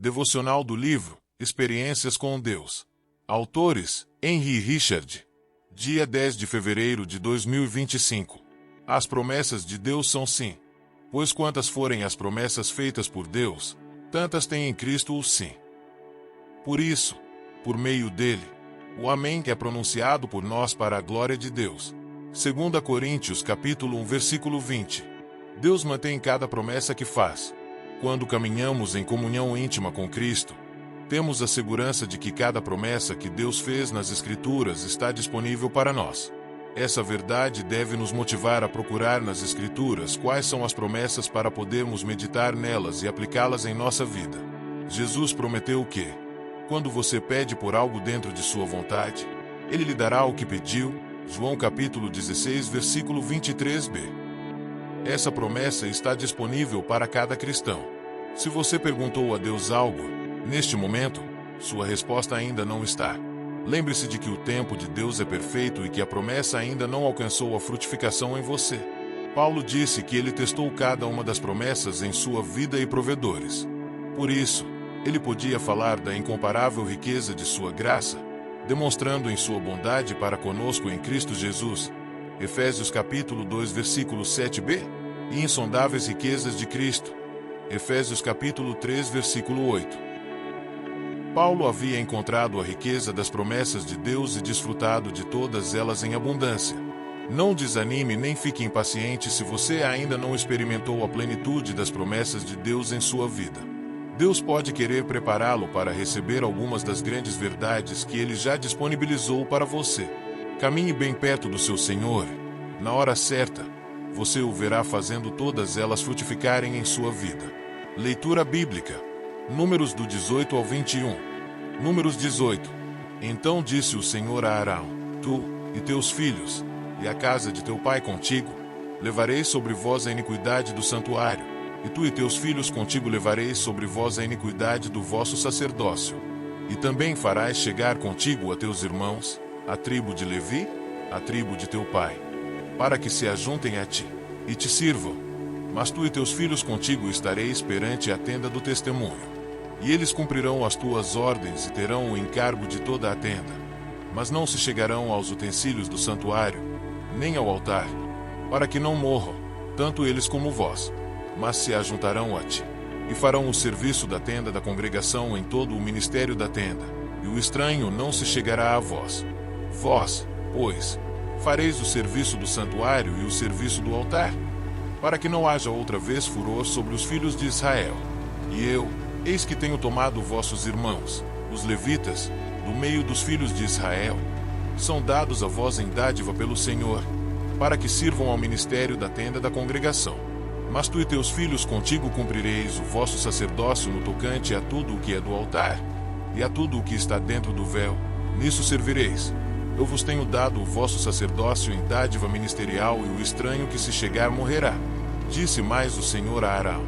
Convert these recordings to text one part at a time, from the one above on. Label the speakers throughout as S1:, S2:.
S1: Devocional do livro Experiências com Deus. Autores: Henry Richard. Dia 10 de fevereiro de 2025. As promessas de Deus são sim. Pois quantas forem as promessas feitas por Deus, tantas tem em Cristo o sim. Por isso, por meio dele, o amém é pronunciado por nós para a glória de Deus. 2 Coríntios capítulo 1 versículo 20. Deus mantém cada promessa que faz. Quando caminhamos em comunhão íntima com Cristo, temos a segurança de que cada promessa que Deus fez nas Escrituras está disponível para nós. Essa verdade deve nos motivar a procurar nas Escrituras quais são as promessas para podermos meditar nelas e aplicá-las em nossa vida. Jesus prometeu que, quando você pede por algo dentro de sua vontade, Ele lhe dará o que pediu. João capítulo 16, versículo 23b. Essa promessa está disponível para cada cristão. Se você perguntou a Deus algo, neste momento, sua resposta ainda não está. Lembre-se de que o tempo de Deus é perfeito e que a promessa ainda não alcançou a frutificação em você. Paulo disse que ele testou cada uma das promessas em sua vida e provedores. Por isso, ele podia falar da incomparável riqueza de sua graça, demonstrando em sua bondade para conosco em Cristo Jesus. Efésios capítulo 2 versículo 7b, e insondáveis riquezas de Cristo. Efésios capítulo 3 versículo 8. Paulo havia encontrado a riqueza das promessas de Deus e desfrutado de todas elas em abundância. Não desanime nem fique impaciente se você ainda não experimentou a plenitude das promessas de Deus em sua vida. Deus pode querer prepará-lo para receber algumas das grandes verdades que Ele já disponibilizou para você. Caminhe bem perto do seu Senhor. Na hora certa, você o verá fazendo todas elas frutificarem em sua vida. Leitura bíblica. Números do 18 ao 21. Números 18. Então disse o Senhor a Arão: Tu, e teus filhos, e a casa de teu pai contigo, levareis sobre vós a iniquidade do santuário, e tu e teus filhos contigo levareis sobre vós a iniquidade do vosso sacerdócio. E também farás chegar contigo a teus irmãos, a tribo de Levi, a tribo de teu pai, para que se ajuntem a ti, e te sirvam. Mas tu e teus filhos contigo estareis perante a tenda do testemunho. E eles cumprirão as tuas ordens e terão o encargo de toda a tenda. Mas não se chegarão aos utensílios do santuário, nem ao altar, para que não morram, tanto eles como vós. Mas se ajuntarão a ti, e farão o serviço da tenda da congregação em todo o ministério da tenda, e o estranho não se chegará a vós. Vós, pois, fareis o serviço do santuário e o serviço do altar, para que não haja outra vez furor sobre os filhos de Israel. E eu, eis que tenho tomado vossos irmãos, os levitas, do meio dos filhos de Israel. São dados a vós em dádiva pelo Senhor, para que sirvam ao ministério da tenda da congregação. Mas tu e teus filhos contigo cumprireis o vosso sacerdócio no tocante a tudo o que é do altar, e a tudo o que está dentro do véu, nisso servireis. Eu vos tenho dado o vosso sacerdócio em dádiva ministerial, e o estranho que se chegar morrerá. Disse mais o Senhor a Arão: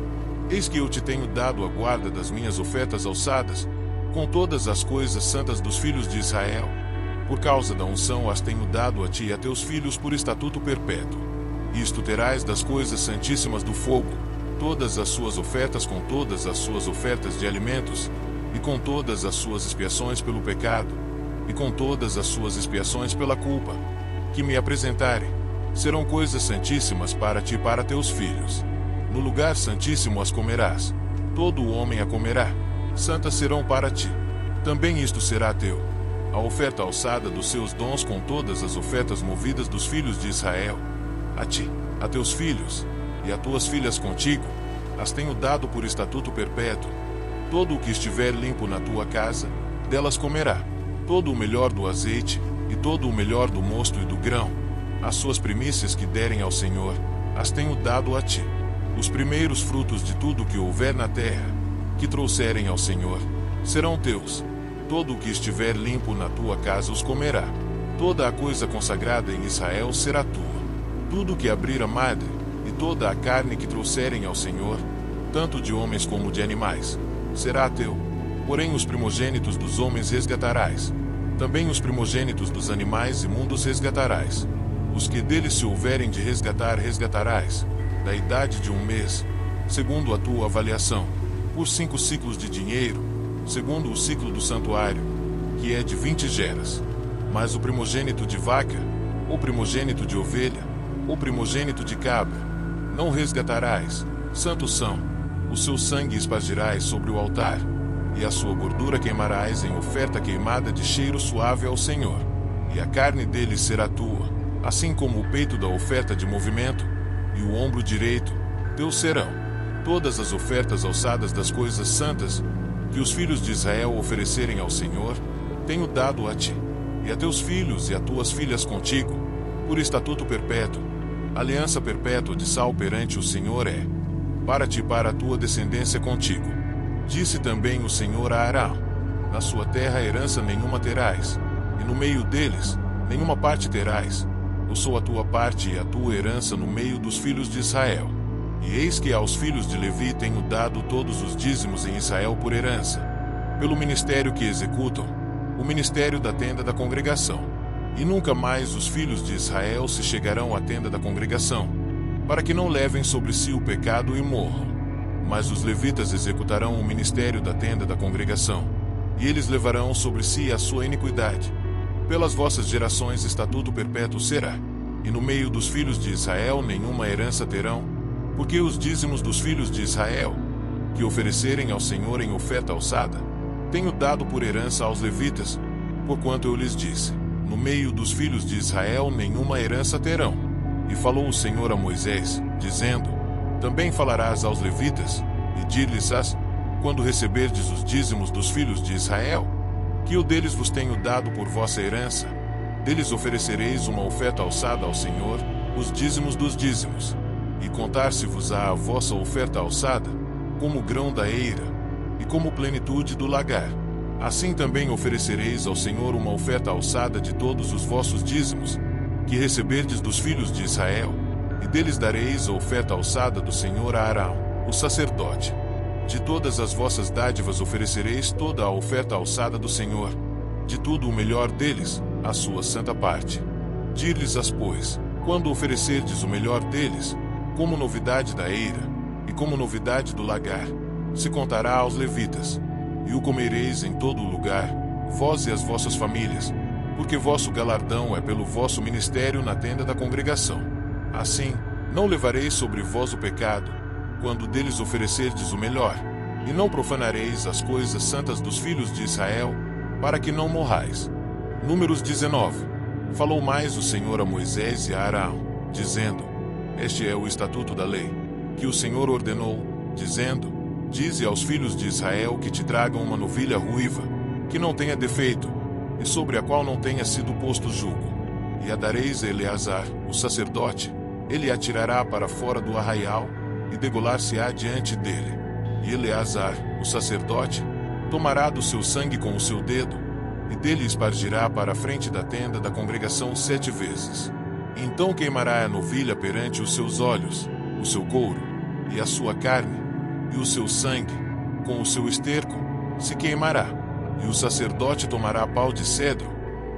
S1: Eis que eu te tenho dado a guarda das minhas ofertas alçadas, com todas as coisas santas dos filhos de Israel. Por causa da unção as tenho dado a ti e a teus filhos por estatuto perpétuo. Isto terás das coisas santíssimas do fogo, todas as suas ofertas com todas as suas ofertas de alimentos, e com todas as suas expiações pelo pecado, e com todas as suas expiações pela culpa, que me apresentarem, serão coisas santíssimas para ti e para teus filhos. No lugar santíssimo as comerás, todo o homem a comerá, santas serão para ti. Também isto será teu, a oferta alçada dos seus dons com todas as ofertas movidas dos filhos de Israel. A ti, a teus filhos, e a tuas filhas contigo, as tenho dado por estatuto perpétuo. Todo o que estiver limpo na tua casa, delas comerá. Todo o melhor do azeite, e todo o melhor do mosto e do grão, as suas primícias que derem ao Senhor, as tenho dado a ti. Os primeiros frutos de tudo o que houver na terra, que trouxerem ao Senhor, serão teus. Todo o que estiver limpo na tua casa os comerá. Toda a coisa consagrada em Israel será tua. Tudo que abrir a madre, e toda a carne que trouxerem ao Senhor, tanto de homens como de animais, será teu. Porém os primogênitos dos homens resgatarás. Também os primogênitos dos animais imundos resgatarás. Os que deles se houverem de resgatar, resgatarás, da idade de 1 mês, segundo a tua avaliação. por 5 ciclos de dinheiro, segundo o ciclo do santuário, que é de 20 geras. Mas o primogênito de vaca, o primogênito de ovelha, o primogênito de cabra, não resgatarás, santos são, o seu sangue espargirás sobre o altar, e a sua gordura queimarás em oferta queimada de cheiro suave ao Senhor, e a carne deles será tua, assim como o peito da oferta de movimento, e o ombro direito, teus serão. Todas as ofertas alçadas das coisas santas, que os filhos de Israel oferecerem ao Senhor, tenho dado a ti, e a teus filhos e a tuas filhas contigo, por estatuto perpétuo. Aliança perpétua de sal perante o Senhor é, para ti e para a tua descendência contigo. Disse também o Senhor a Arão: na sua terra herança nenhuma terás, e no meio deles, nenhuma parte terás. Eu sou a tua parte e a tua herança no meio dos filhos de Israel. E eis que aos filhos de Levi tenho dado todos os dízimos em Israel por herança, pelo ministério que executam, o ministério da tenda da congregação. E nunca mais os filhos de Israel se chegarão à tenda da congregação, para que não levem sobre si o pecado e morram. Mas os levitas executarão o ministério da tenda da congregação, e eles levarão sobre si a sua iniquidade. Pelas vossas gerações estatuto perpétuo será, e no meio dos filhos de Israel nenhuma herança terão, porque os dízimos dos filhos de Israel, que oferecerem ao Senhor em oferta alçada, tenho dado por herança aos levitas, porquanto eu lhes disse: no meio dos filhos de Israel nenhuma herança terão. E falou o Senhor a Moisés, dizendo: também falarás aos levitas, e dir-lhes-ás, quando receberdes os dízimos dos filhos de Israel, que eu deles vos tenho dado por vossa herança, deles oferecereis uma oferta alçada ao Senhor, os dízimos dos dízimos, e contar-se-vos-á a vossa oferta alçada, como o grão da eira, e como plenitude do lagar. Assim também oferecereis ao Senhor uma oferta alçada de todos os vossos dízimos, que receberdes dos filhos de Israel, e deles dareis a oferta alçada do Senhor a Arão, o sacerdote. De todas as vossas dádivas oferecereis toda a oferta alçada do Senhor, de tudo o melhor deles, a sua santa parte. Dir-lhes-as, pois, quando oferecerdes o melhor deles, como novidade da eira, e como novidade do lagar, se contará aos levitas, e o comereis em todo o lugar, vós e as vossas famílias, porque vosso galardão é pelo vosso ministério na tenda da congregação. Assim, não levareis sobre vós o pecado, quando deles oferecerdes o melhor, e não profanareis as coisas santas dos filhos de Israel, para que não morrais. Números 19. Falou mais o Senhor a Moisés e a Arão, dizendo: este é o estatuto da lei, que o Senhor ordenou, dizendo: dize aos filhos de Israel que te tragam uma novilha ruiva, que não tenha defeito, e sobre a qual não tenha sido posto jugo. E a dareis a Eleazar, o sacerdote, ele a tirará para fora do arraial, e degolar-se-á diante dele. E Eleazar, o sacerdote, tomará do seu sangue com o seu dedo, e dele espargirá para a frente da tenda da congregação 7 vezes. Então queimará a novilha perante os seus olhos, o seu couro, e a sua carne, e o seu sangue, com o seu esterco, se queimará. E o sacerdote tomará pau de cedro,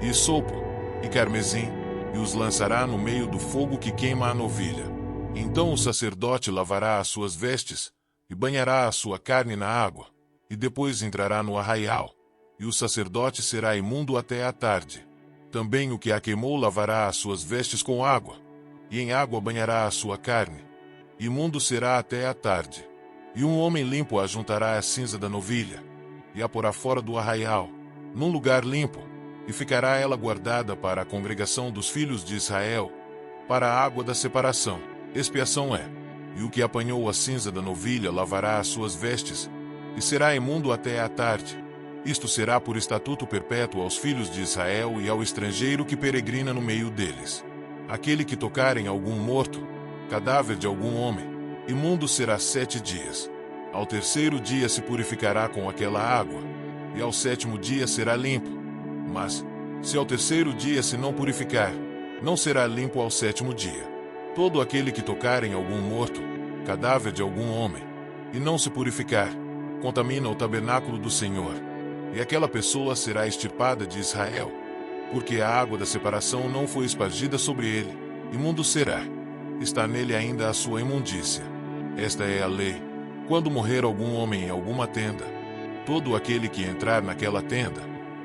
S1: e sopo, e carmesim, e os lançará no meio do fogo que queima a novilha. Então o sacerdote lavará as suas vestes, e banhará a sua carne na água, e depois entrará no arraial, e o sacerdote será imundo até a tarde. Também o que a queimou lavará as suas vestes com água, e em água banhará a sua carne. Imundo será até a tarde. E um homem limpo ajuntará a cinza da novilha, e a porá fora do arraial, num lugar limpo, e ficará ela guardada para a congregação dos filhos de Israel, para a água da separação. Expiação é. E o que apanhou a cinza da novilha lavará as suas vestes, e será imundo até a tarde. Isto será por estatuto perpétuo aos filhos de Israel e ao estrangeiro que peregrina no meio deles. Aquele que tocar em algum morto, cadáver de algum homem, imundo será 7 dias. Ao terceiro dia se purificará com aquela água, e ao 7º dia será limpo. Mas, se ao terceiro dia se não purificar, não será limpo ao 7º dia. Todo aquele que tocar em algum morto, cadáver de algum homem, e não se purificar, contamina o tabernáculo do Senhor, e aquela pessoa será extirpada de Israel, porque a água da separação não foi espargida sobre ele, imundo será. Está nele ainda a sua imundícia. Esta é a lei. Quando morrer algum homem em alguma tenda, todo aquele que entrar naquela tenda,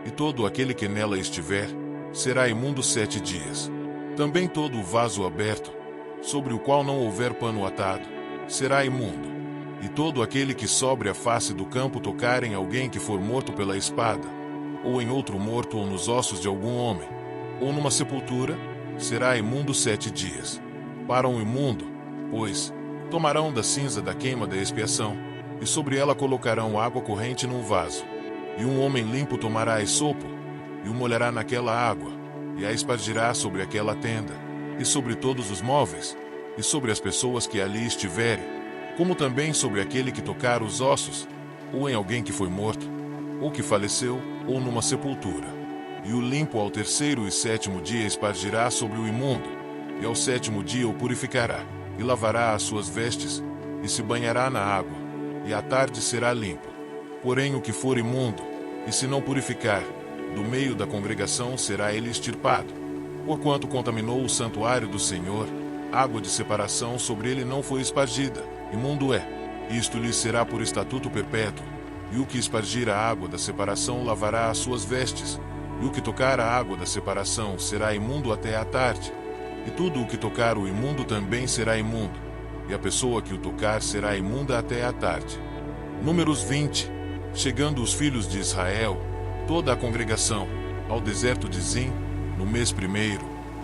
S1: e todo aquele que nela estiver, será imundo 7 dias. Também todo o vaso aberto, sobre o qual não houver pano atado, será imundo. E todo aquele que sobre a face do campo tocar em alguém que for morto pela espada, ou em outro morto ou nos ossos de algum homem, ou numa sepultura, será imundo 7 dias. Para um imundo, pois, tomarão da cinza da queima da expiação, e sobre ela colocarão água corrente num vaso. E um homem limpo tomará esopo, e o molhará naquela água, e a espargirá sobre aquela tenda, e sobre todos os móveis, e sobre as pessoas que ali estiverem, como também sobre aquele que tocar os ossos, ou em alguém que foi morto, ou que faleceu, ou numa sepultura. E o limpo ao 3º e 7º dia espargirá sobre o imundo, e ao 7º dia o purificará, e lavará as suas vestes, e se banhará na água, e à tarde será limpo. Porém o que for imundo, e se não purificar, do meio da congregação será ele extirpado. Porquanto contaminou o santuário do Senhor, água de separação sobre ele não foi espargida, imundo é. Isto lhe será por estatuto perpétuo. E o que espargir a água da separação lavará as suas vestes, e o que tocar a água da separação será imundo até à tarde. E tudo o que tocar o imundo também será imundo, e a pessoa que o tocar será imunda até à tarde. Números 20. Chegando os filhos de Israel, toda a congregação, ao deserto de Zim, no mês 1º,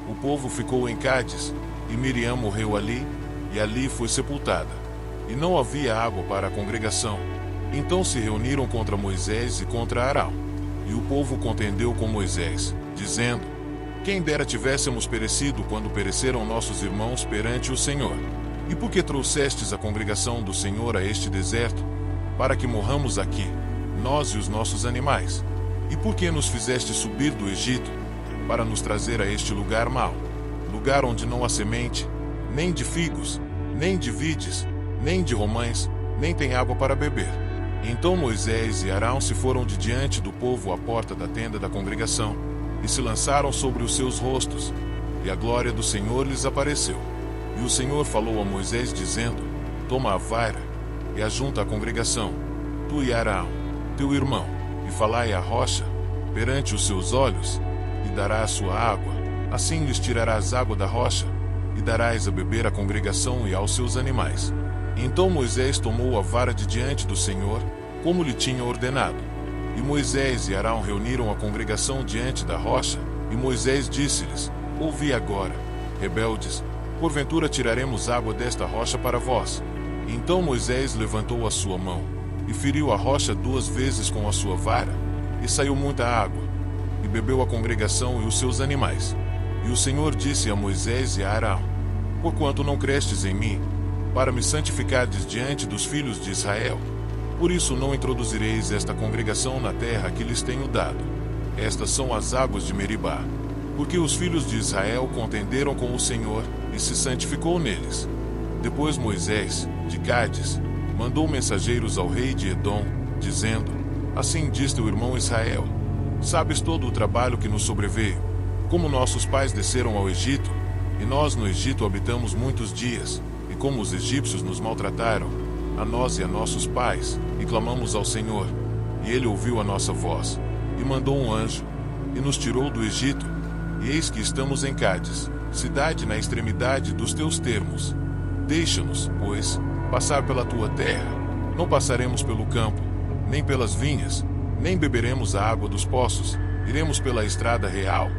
S1: o povo ficou em Cádiz, e Miriam morreu ali, e ali foi sepultada. E não havia água para a congregação. Então se reuniram contra Moisés e contra Arão. E o povo contendeu com Moisés, dizendo: Quem dera tivéssemos perecido quando pereceram nossos irmãos perante o Senhor. E por que trouxestes a congregação do Senhor a este deserto, para que morramos aqui, nós e os nossos animais? E por que nos fizeste subir do Egito, para nos trazer a este lugar mau, lugar onde não há semente, nem de figos, nem de vides, nem de romães, nem tem água para beber? Então Moisés e Arão se foram de diante do povo à porta da tenda da congregação, e se lançaram sobre os seus rostos, e a glória do Senhor lhes apareceu. E o Senhor falou a Moisés, dizendo: Toma a vara, e ajunta a congregação, tu e Arão, teu irmão, e falai à rocha, perante os seus olhos, e dará a sua água. Assim lhes tirarás água da rocha, e darás a beber à congregação e aos seus animais. Então Moisés tomou a vara de diante do Senhor, como lhe tinha ordenado. E Moisés e Arão reuniram a congregação diante da rocha, e Moisés disse-lhes: Ouvi agora, rebeldes, porventura tiraremos água desta rocha para vós? Então Moisés levantou a sua mão, e feriu a rocha 2 vezes com a sua vara, e saiu muita água, e bebeu a congregação e os seus animais. E o Senhor disse a Moisés e a Arão: Porquanto não crestes em mim, para me santificardes diante dos filhos de Israel, por isso não introduzireis esta congregação na terra que lhes tenho dado. Estas são as águas de Meribá, porque os filhos de Israel contenderam com o Senhor, e se santificou neles. Depois Moisés, de Cádiz, mandou mensageiros ao rei de Edom, dizendo: Assim diz teu irmão Israel: Sabes todo o trabalho que nos sobreveio, como nossos pais desceram ao Egito, e nós no Egito habitamos muitos dias, e como os egípcios nos maltrataram, a nós e a nossos pais, e clamamos ao Senhor, e ele ouviu a nossa voz, e mandou um anjo, e nos tirou do Egito, e eis que estamos em Cádiz, cidade na extremidade dos teus termos. Deixa-nos, pois, passar pela tua terra. Não passaremos pelo campo, nem pelas vinhas, nem beberemos a água dos poços, iremos pela estrada real.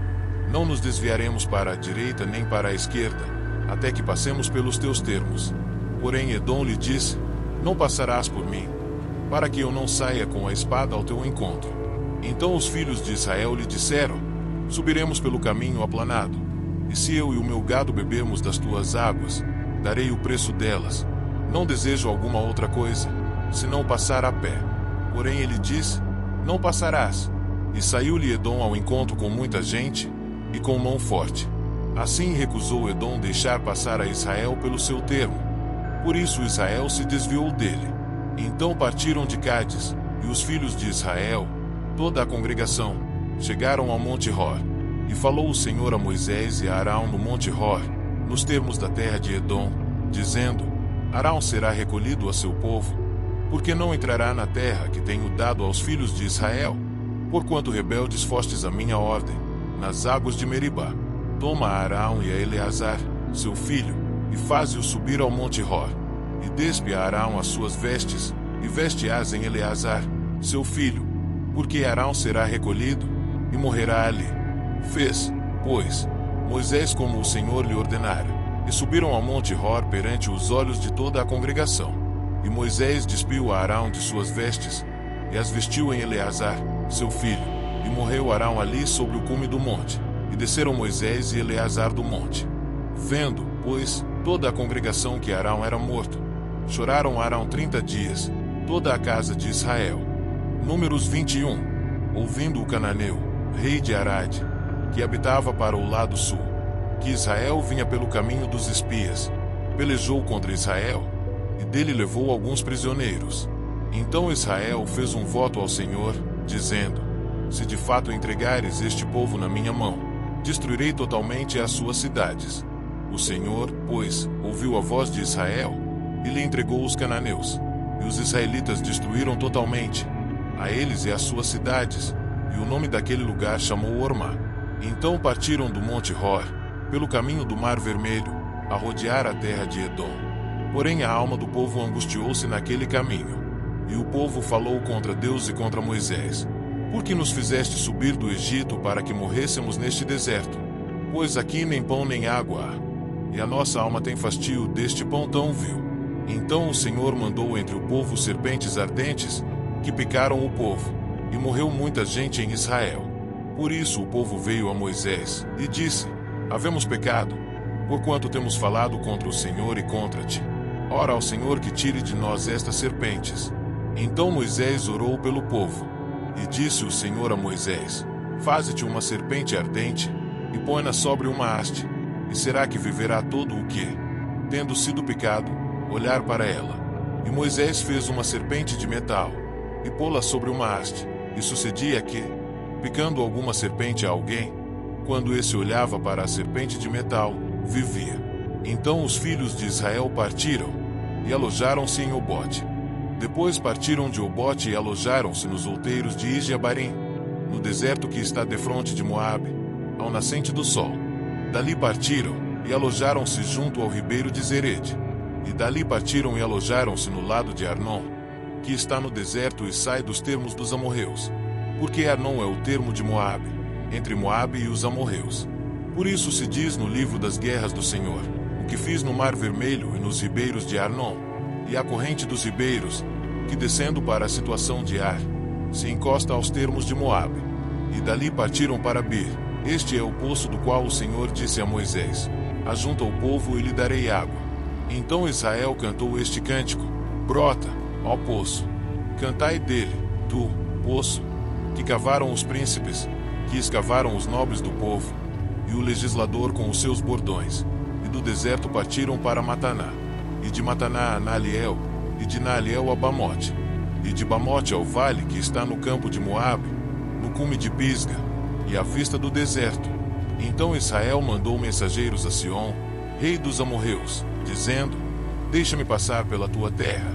S1: Não nos desviaremos para a direita nem para a esquerda, até que passemos pelos teus termos. Porém Edom lhe disse: Não passarás por mim, para que eu não saia com a espada ao teu encontro. Então os filhos de Israel lhe disseram: Subiremos pelo caminho aplanado, e se eu e o meu gado bebermos das tuas águas, darei o preço delas. Não desejo alguma outra coisa, senão passar a pé. Porém ele disse: Não passarás. E saiu-lhe Edom ao encontro com muita gente, e com mão forte. Assim recusou Edom deixar passar a Israel pelo seu termo. Por isso Israel se desviou dele. Então partiram de Cádiz, e os filhos de Israel, toda a congregação, chegaram ao Monte Hor. E falou o Senhor a Moisés e a Arão no Monte Hor, nos termos da terra de Edom, dizendo: Arão será recolhido a seu povo, porque não entrará na terra que tenho dado aos filhos de Israel? Porquanto rebeldes fostes a minha ordem, nas águas de Meribá. Toma a Arão e a Eleazar, seu filho, e faze-os subir ao monte Hor, e despe a Arão as suas vestes, e veste-as em Eleazar, seu filho, porque Arão será recolhido, e morrerá ali. Fez, pois, Moisés como o Senhor lhe ordenara, e subiram ao monte Hor perante os olhos de toda a congregação. E Moisés despiu a Arão de suas vestes, e as vestiu em Eleazar, seu filho, e morreu Arão ali sobre o cume do monte, e desceram Moisés e Eleazar do monte. Vendo, pois, toda a congregação que Arão era morto, choraram Arão 30 dias, toda a casa de Israel. Números 21. Ouvindo o cananeu, rei de Arade, que habitava para o lado sul, que Israel vinha pelo caminho dos espias, pelejou contra Israel, e dele levou alguns prisioneiros. Então Israel fez um voto ao Senhor, dizendo: se de fato entregares este povo na minha mão, destruirei totalmente as suas cidades. O Senhor, pois, ouviu a voz de Israel, e lhe entregou os cananeus, e os israelitas destruíram totalmente a eles e as suas cidades, e o nome daquele lugar chamou Ormá. Então partiram do monte Hor, pelo caminho do Mar Vermelho, a rodear a terra de Edom. Porém a alma do povo angustiou-se naquele caminho. E o povo falou contra Deus e contra Moisés: por que nos fizeste subir do Egito para que morrêssemos neste deserto? Pois aqui nem pão nem água há, e a nossa alma tem fastio deste pão tão vil. Então o Senhor mandou entre o povo serpentes ardentes, que picaram o povo, e morreu muita gente em Israel. Por isso o povo veio a Moisés, e disse: havemos pecado, porquanto temos falado contra o Senhor e contra ti. Ora ao Senhor que tire de nós estas serpentes. Então Moisés orou pelo povo, e disse o Senhor a Moisés: faze-te uma serpente ardente, e põe-na sobre uma haste, e será que viverá todo o que, tendo sido picado, olhar para ela. E Moisés fez uma serpente de metal, e pô-la sobre uma haste, e sucedia que, picando alguma serpente a alguém, quando esse olhava para a serpente de metal, vivia. Então os filhos de Israel partiram, e alojaram-se em Obote. Depois partiram de Obote e alojaram-se nos outeiros de Ijeabarim, no deserto que está defronte de Moabe, ao nascente do sol. Dali partiram, e alojaram-se junto ao ribeiro de Zered. E dali partiram e alojaram-se no lado de Arnon, que está no deserto e sai dos termos dos amorreus. Porque Arnon é o termo de Moabe, entre Moabe e os amorreus. Por isso se diz no livro das guerras do Senhor: o que fiz no Mar Vermelho e nos ribeiros de Arnon, e a corrente dos ribeiros, que descendo para a situação de Ar, se encosta aos termos de Moabe. E dali partiram para Bir. Este é o poço do qual o Senhor disse a Moisés: ajunta o povo e lhe darei água. Então Israel cantou este cântico: brota, ó poço, cantai dele, tu, poço, que cavaram os príncipes, que escavaram os nobres do povo, e o legislador com os seus bordões. E do deserto partiram para Mataná, e de Mataná a Naaliel, e de Naaliel a Bamote, e de Bamote ao vale que está no campo de Moabe, no cume de Pisga, e à vista do deserto. Então Israel mandou mensageiros a Sion, rei dos amorreus, dizendo: deixa-me passar pela tua terra.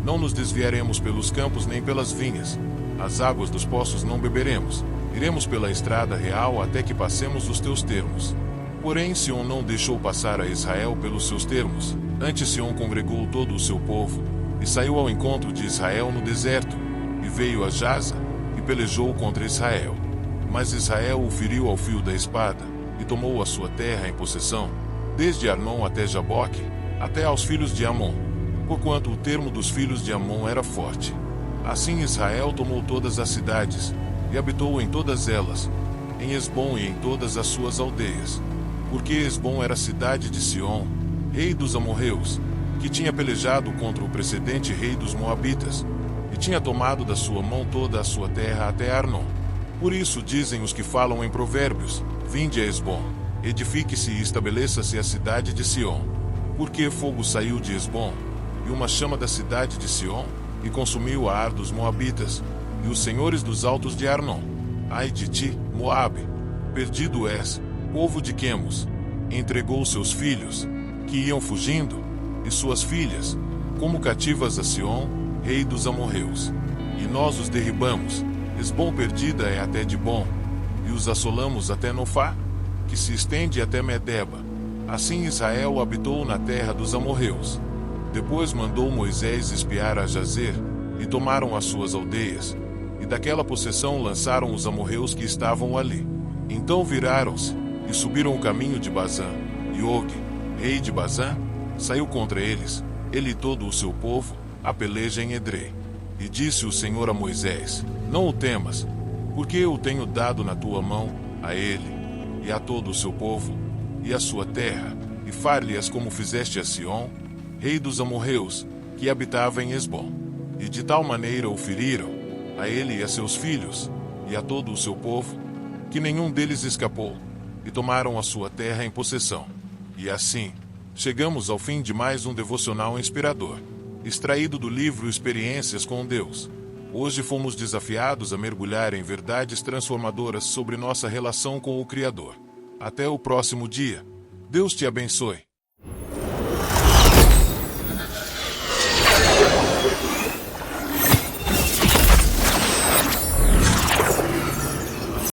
S1: Não nos desviaremos pelos campos nem pelas vinhas. As águas dos poços não beberemos. Iremos pela estrada real até que passemos os teus termos. Porém Sion não deixou passar a Israel pelos seus termos. Antes Sion congregou todo o seu povo, e saiu ao encontro de Israel no deserto, e veio a Jaza, e pelejou contra Israel. Mas Israel o feriu ao fio da espada, e tomou a sua terra em possessão, desde Arnon até Jaboque, até aos filhos de Amon, porquanto o termo dos filhos de Amon era forte. Assim Israel tomou todas as cidades, e habitou em todas elas, em Esbom e em todas as suas aldeias. Porque Esbom era cidade de Sion, rei dos amorreus, que tinha pelejado contra o precedente rei dos moabitas, e tinha tomado da sua mão toda a sua terra até Arnon. Por isso dizem os que falam em provérbios: vinde a Esbom, edifique-se e estabeleça-se a cidade de Sion. Porque fogo saiu de Esbom, e uma chama da cidade de Sion, e consumiu a Ar dos moabitas, e os senhores dos altos de Arnon. Ai de ti, Moabe, perdido és, povo de Quemos. Entregou seus filhos, que iam fugindo, e suas filhas, como cativas a Sion, rei dos amorreus. E nós os derribamos, Esbom perdida é até Dibom, e os assolamos até Nofá, que se estende até Medeba. Assim Israel habitou na terra dos amorreus. Depois mandou Moisés espiar a Jazer, e tomaram as suas aldeias, e daquela possessão lançaram os amorreus que estavam ali. Então viraram-se, e subiram o caminho de Bazã, e Og, rei de Bazã, saiu contra eles, ele e todo o seu povo, a peleja em Edrei. E disse o Senhor a Moisés: Não o temas, porque eu o tenho dado na tua mão, a ele, e a todo o seu povo, e a sua terra, e far-lhe-as como fizeste a Sion, rei dos amorreus, que habitava em Esbom. E de tal maneira o feriram, a ele e a seus filhos, e a todo o seu povo, que nenhum deles escapou, e tomaram a sua terra em possessão. E assim, chegamos ao fim de mais um devocional inspirador, extraído do livro Experiências com Deus. Hoje fomos desafiados a mergulhar em verdades transformadoras sobre nossa relação com o Criador. Até o próximo dia. Deus te abençoe.